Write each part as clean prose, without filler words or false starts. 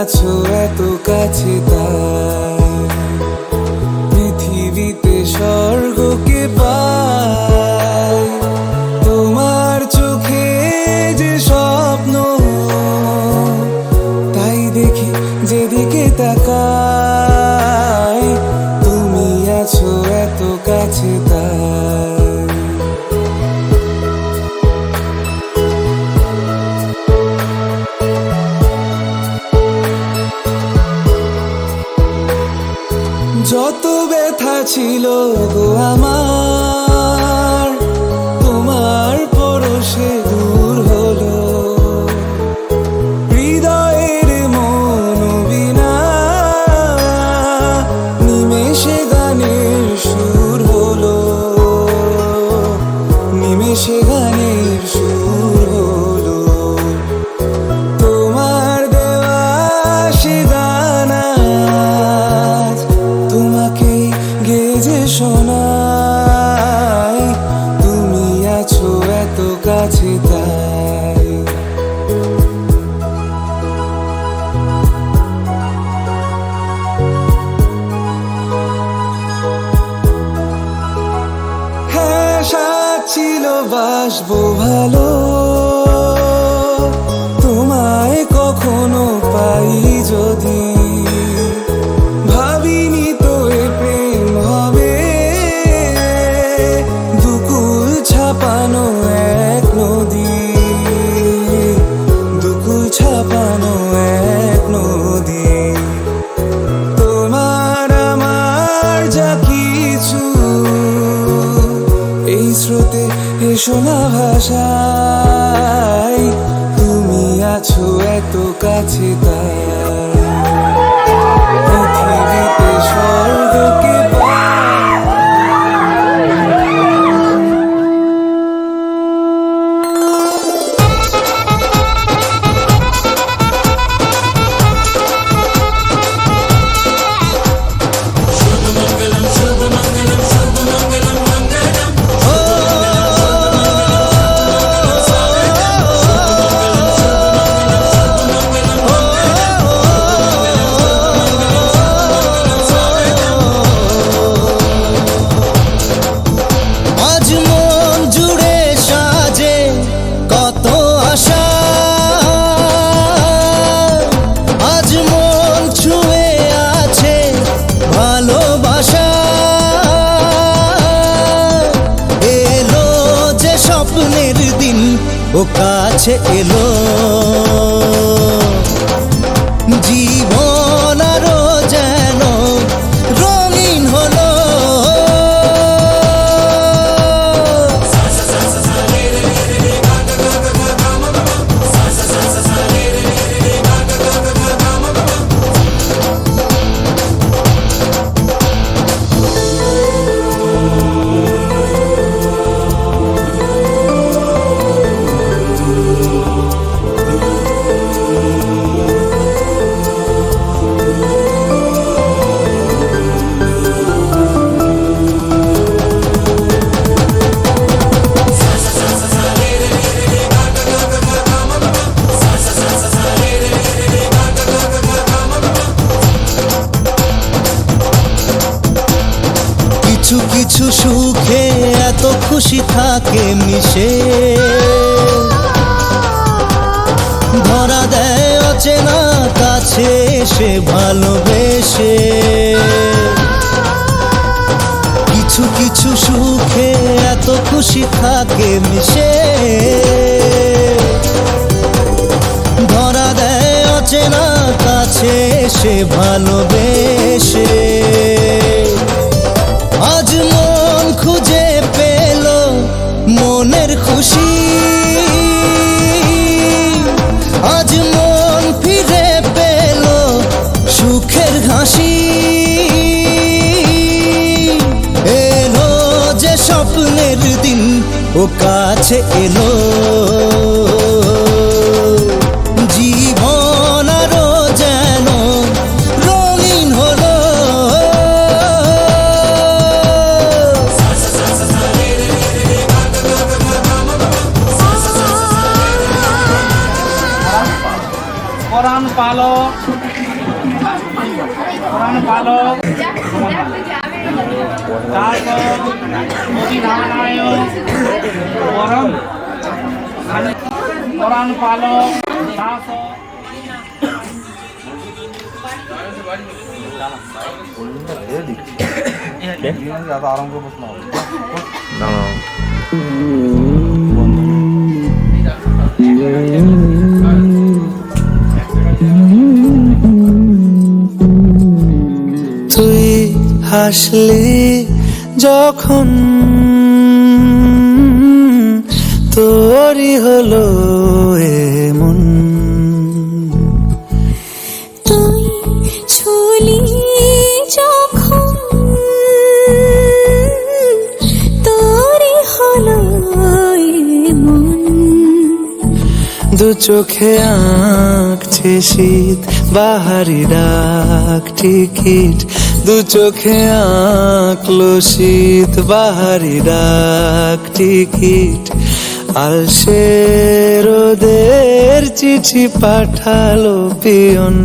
আছো এত কাছে তাই পৃথিবীতে স্বর্গকে পাই তোমার চোখে যে স্বপ্ন তাই দেখি যেদিকে তাকাই তুমি আছো এত কাছে তাই যত ব্যথা ছিল গো আমার তোমার পরশে দূর হলো হৃদয়ের মনোবীণা নিমেষে গানের সুর হলো নিমেষে গানের সুর হলো তোমার দেওয়া সে গান আজ তোমাকে গেজে শোনাই তুমি আছো এত কাছে তাই হ্যাঁ সাথ ছিল বাসবো ভালো তোমায় কখনো পাই যদি ভাবিনি তো এ প্রেম হবে দুকুল ছাপানো এক নদী দুকুল ছাপানো এক নদী তোমার আমার যা কিছু এই স্রোতে এসো না ভাষায় তুমি আছো এত কাছে তাই পৃথিবীতে স্বর্গকে ও কাছে এলো জীবন আরো যেন রঙিন হলো কিছু কিছু সুখে এত খুশি থাকে মিশে ধরা দেয় অচেনা কাছে সে ভালোবেসে কিছু কিছু সুখে এত খুশি থাকে মিশে ধরা দেয় অচেনা কাছে সে ভালোবেসে আজ মন খুঁজে পেল মনের খুশি আজ মন ফিরে পেল সুখের হাসি এলো যে স্বপ্নের দিন ও কাছে এলো জীবন আরো যেন রঙিন হলো কোরআন পালন পরাণ পালক, তারপর অভিধানায়ক, পরাণ পালক, শাসক। তুই হাসলি যখন তোরই হলো এমন, তুই ছুলি যখন তোরই হলো এমন। দু চোখে আঁকছে শীত বাহারি ডাক টিকিট, দু চোখে আঁকলো শীত বাহারি ডাক টিকিট, আলসে রোদের চিঠি পাঠালো পিয়ন।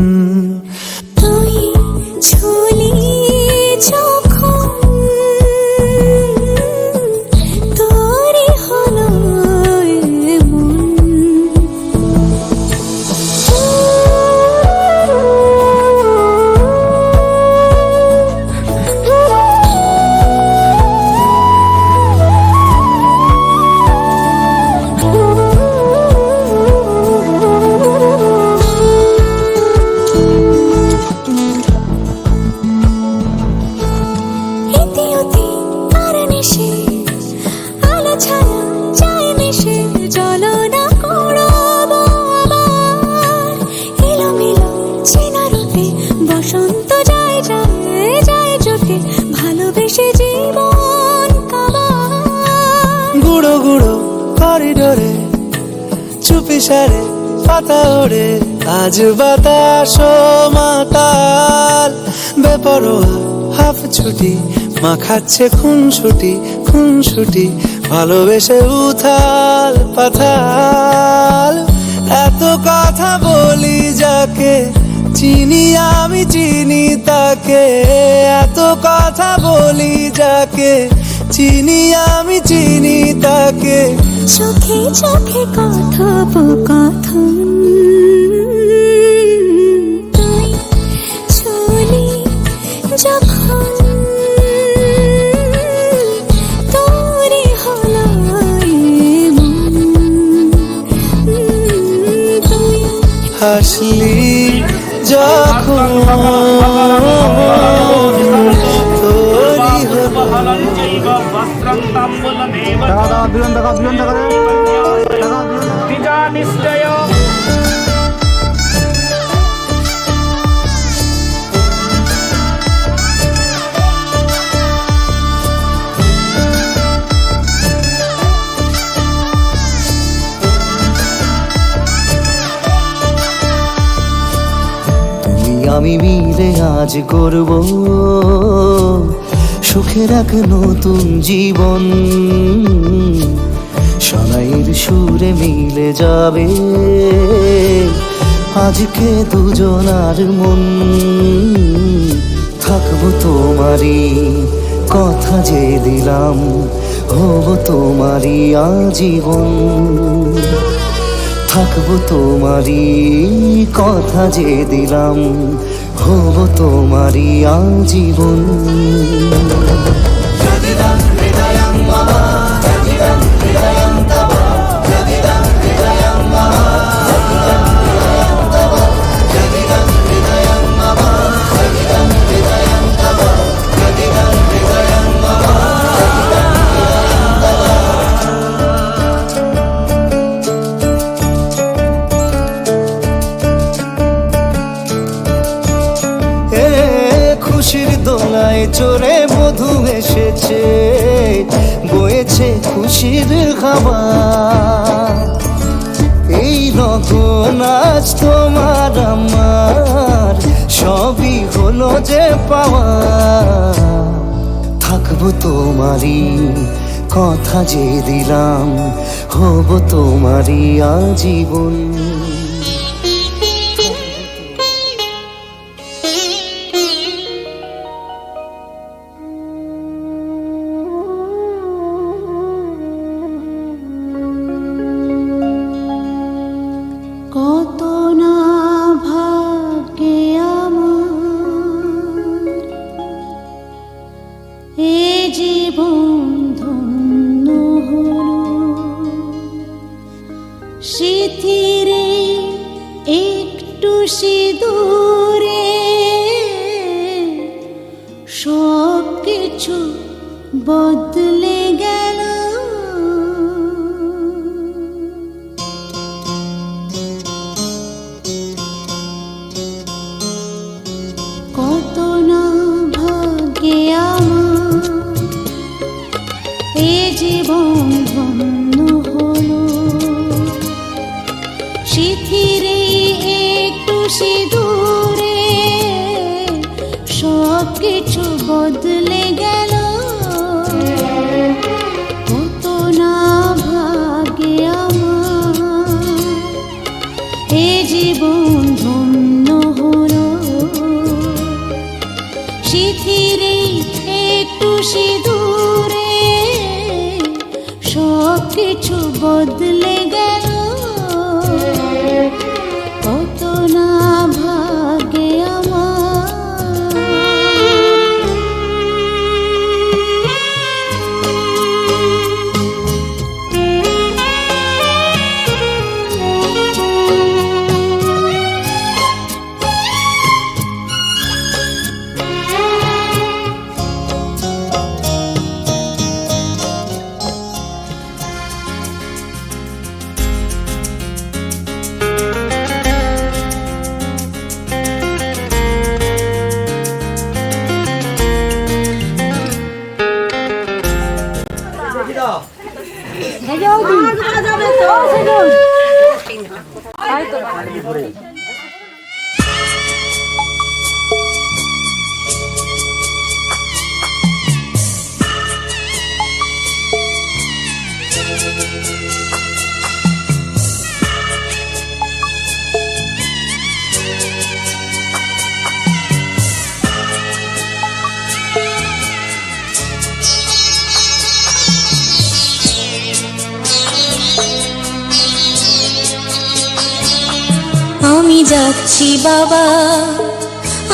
তুই ছুলি যখন তোরই হলো এমন। ইতিউতি কারণেসে আলো ছায়া যায় মিশে, চলো না করব আবার এলোমেলো চেনা রূপে। বসন্ত যায় যায় যায় জোটে, ভালোবেসে জীবন কাবার। গুঁড়ো গুঁড়ো করিডোরে চুপি সারে পাতা ওড়ে, আজ বাতাস মাতাল বেপরোয়া হাফ ছুটি, মাখাচ্ছে খুনসুটি খুনসুটি, ভালোবেসে উথাল পাথাল। এত কথা বলি যাকে চিনি আমি চিনি তাকে, এত কথা বলি যাকে চিনি আমি চিনি তাকে। চোখে চোখে কথোপকথন, তুই ছুলি যখন তোরই হলো এমন। তুই হাসলি যখন তোরই হলো। নিশ্চয় তুমি আমি মিলে আজ করব সুখের এক নতুন জীবন, সানাইয়ের সুরে মিলে যাবে আজকে দুজনার মন। থাকবো তোমারই কথা যে দিলাম, হব তোমারই আজীবন। থাকবো তোমারই কথা যে দিলাম, হব তোমারই আজীবন। খুশির দোলায় চড়ে মধু এসেছে, বয়েছে খুশির খাবার। এই রকম আজ তোমার আমার সবই হলো যে পাওয়া। থাকবো তোমারই কথা যে দিলাম, হব তোমারই আজীবন। বদলে গেল। কত না ভাগ্যে আমার এ জীবন ধন্য হলো, শিথিরে একটু সিঁদুরে সব কিছু বদলে গেল। কত না ভাগ্যে আমার এ জীবন ধন্য হলো, শিথিরে একটু সিঁদুরে সব কিছু বদলে গেল। কত না ভাগ্যে আমার। আমি যাচ্ছি বাবা,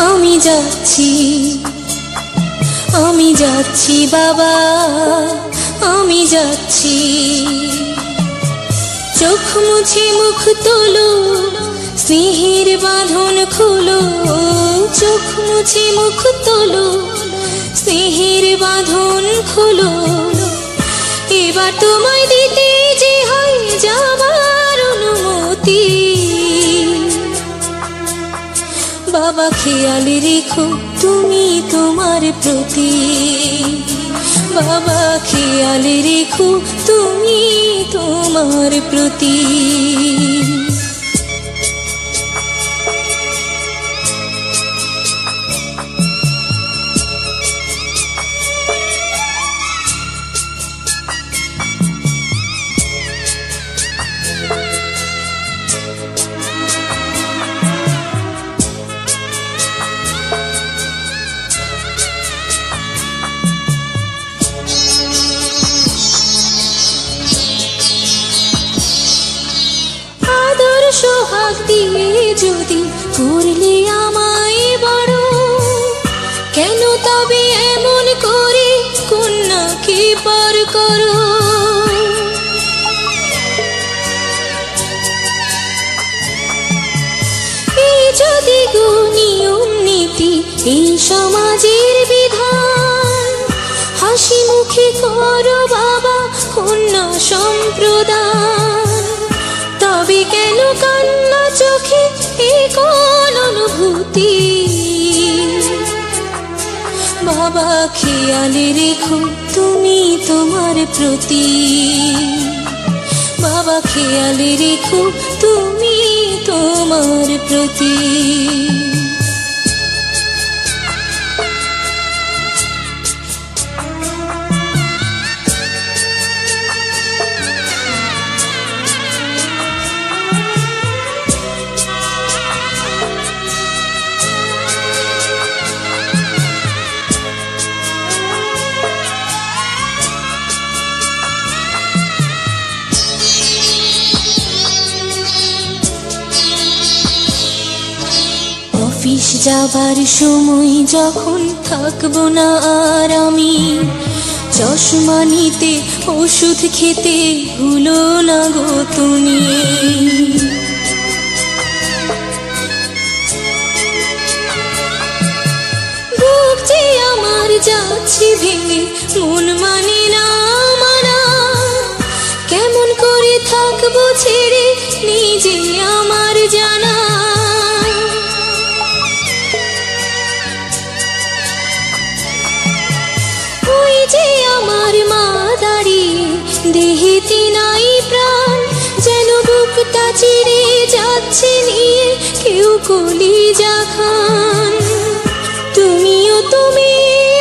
আমি যাচ্ছি, আমি যাচ্ছি বাবা, আমি যাচ্ছি। চোখ মুছে মুখ তোলো, স্নেহের বাঁধন খোলো। চোখ মুছে মুখ তোলো, স্নেহের বাঁধন খোলো। এবার তোমায় দিতে যে হয় যাবার অনুমতি। বাবা খেয়াল রেখো তুমি তোমার প্রতি, বাবা খেয়াল রেখো তুমি তোমার প্রতি। সোহাগ দিয়ে যদি করলে আমায় বড়, কেন তবে এমন করে কন্যাকে পর করো। এই যদি গো নিয়ম নীতি, এই সমাজের বিধান, হাসি মুখে করো বাবা কন্যা সম্প্রদান। তবে কেন কান্না চোখে এই কোন অনুভূতি। বাবা খেয়াল রেখো তুমি তোমার প্রতি, বাবা খেয়াল রেখো তুমি তোমার প্রতি। অফিস যাবার সময় যখন থাকবো না আর আমি, চশমা নিতে ওষুধ খেতে ভুলো না গো তুমি। বুক যে আমার যাচ্ছে ভেঙে মন মানে না মানা, কেমন করে থাকবো ছেড়ে নিজে আমার জানা। ওই যে আমার মা দাঁড়িয়ে, দেহেতে নাই প্রাণ, যেন বুকটা চিরে যাচ্ছে নিয়ে কেউ কলিজা খান। তুমিও তুমি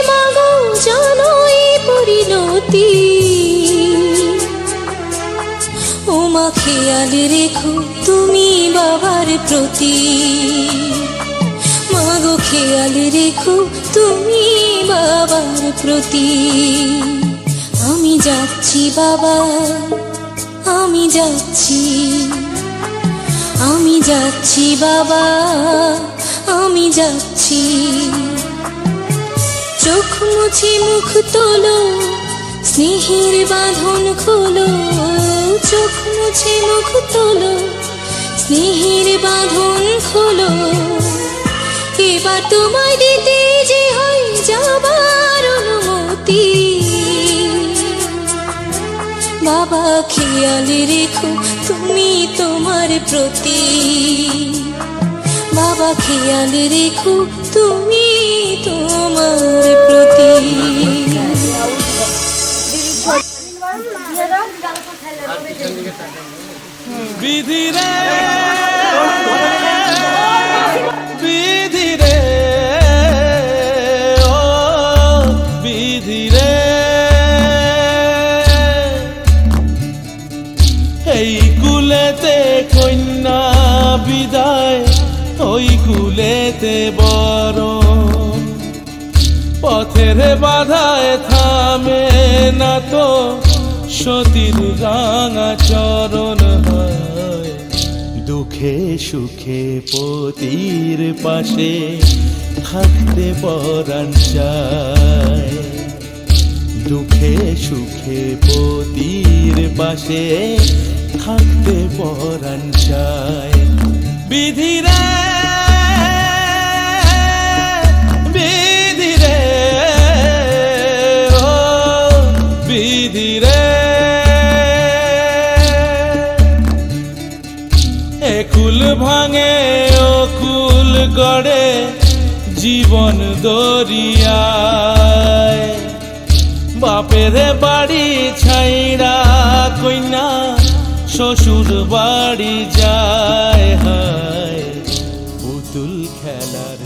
মাগো জানো এই পরিণতি, ও মা খেয়াল রেখো তুমি বাবার প্রতি, মাগো খেয়াল রেখো তুমি বাবার প্রতি। আমি যাচ্ছি বাবা, আমি যাচ্ছি, আমি যাচ্ছি বাবা, আমি যাচ্ছি। চোখ মুছে মুখ তোলো, স্নেহের বাঁধন খোলো, চোখ মুছে মুখ তোলো, স্নেহের বাঁধন খোলো। এবার তোমায় দিতে যে হয় যাবার অনুমতি, বাবা খেয়াল রেখো তুমি তোমার প্রতি, বাবা খেয়াল রেখো তুমি তোমার প্রতি। বিধি রে বিধি রে ও বিধি রে, এই কুলেতে কন্যা বিদায়, ওই কুলেতে বড়, পথের বাধায় থামে না তো সতীর রাঙা চরণ হয়। দুঃখে সুখে পতির পাশে থাকতে পরাণ চায়, দুঃখে সুখে পতির পাশে থাকতে পরাণ চায়। বিধি রে বিধি রে ও বিধি রে, একুল ভাঙে অকুল গড়ে জীবন দরিয়ায়, বাপের বাড়ি ছাইড়া কইনা শ্বশুর বাড়ি যায়, হায় পুতুল খেলার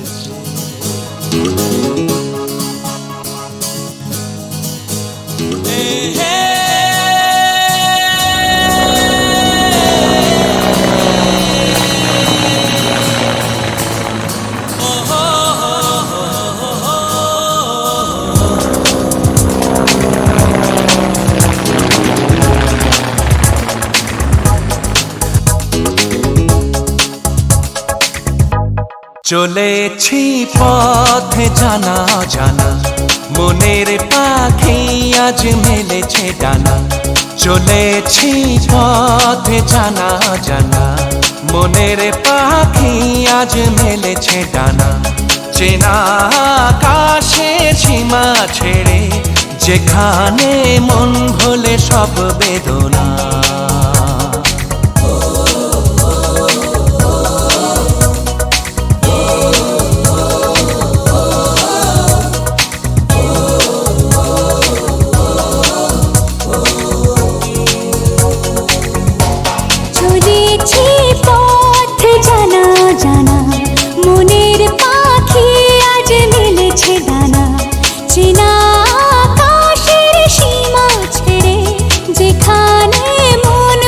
চলেছি পথে জানা জানা, মনের পাখি আজ মেলেছে ডানা। চলেছি পথে জানা জানা, মনের পাখি আজ মেলেছে ডানা। চেনা আকাশে সীমা ছেড়ে, যেখানে মন ভোলে সব বেদনা। চেনা আকাশের সীমা ছেড়ে, যেখানে মন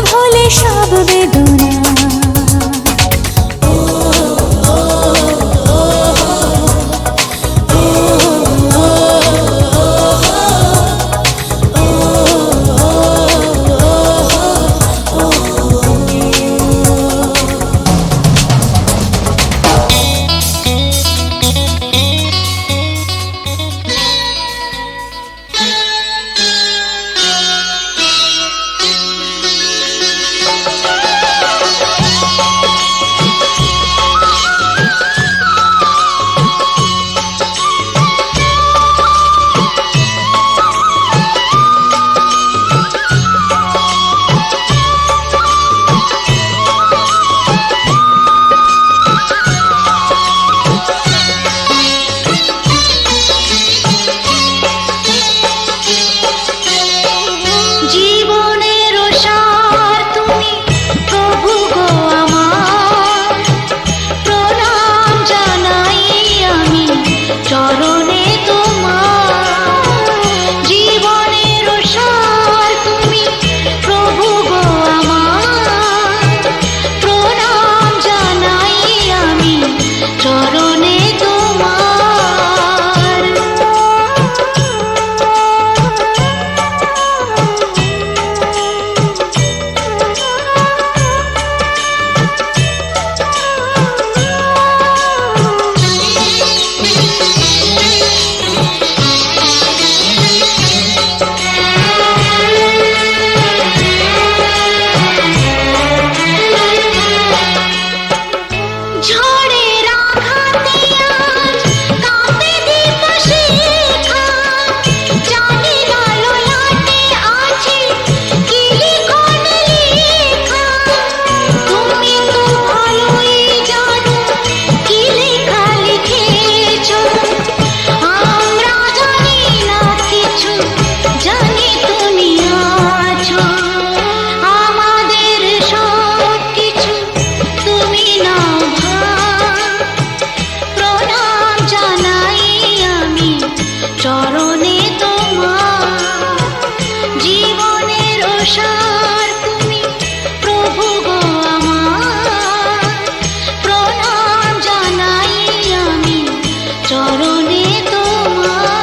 চরণে তোমার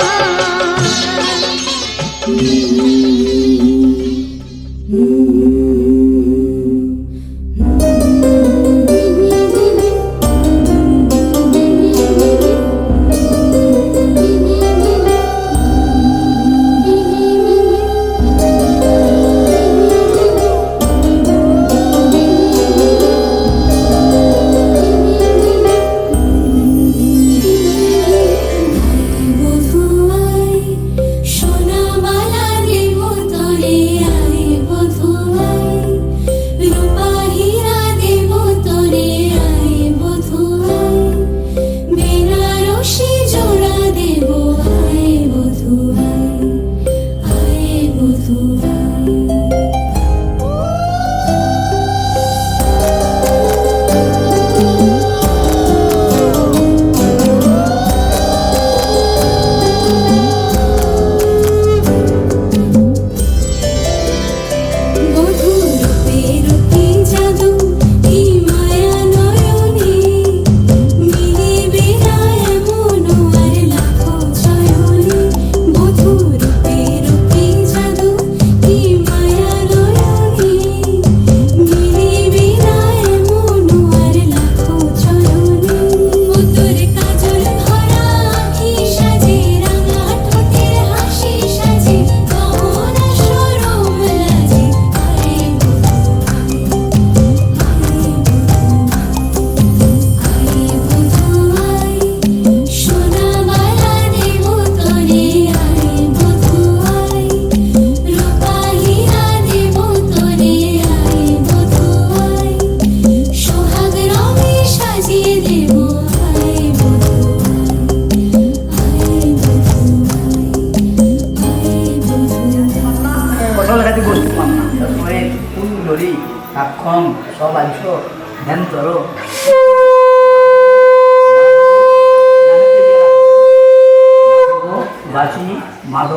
তাক্ষণ সব আইসো ধ্যান করো বাসি মাধব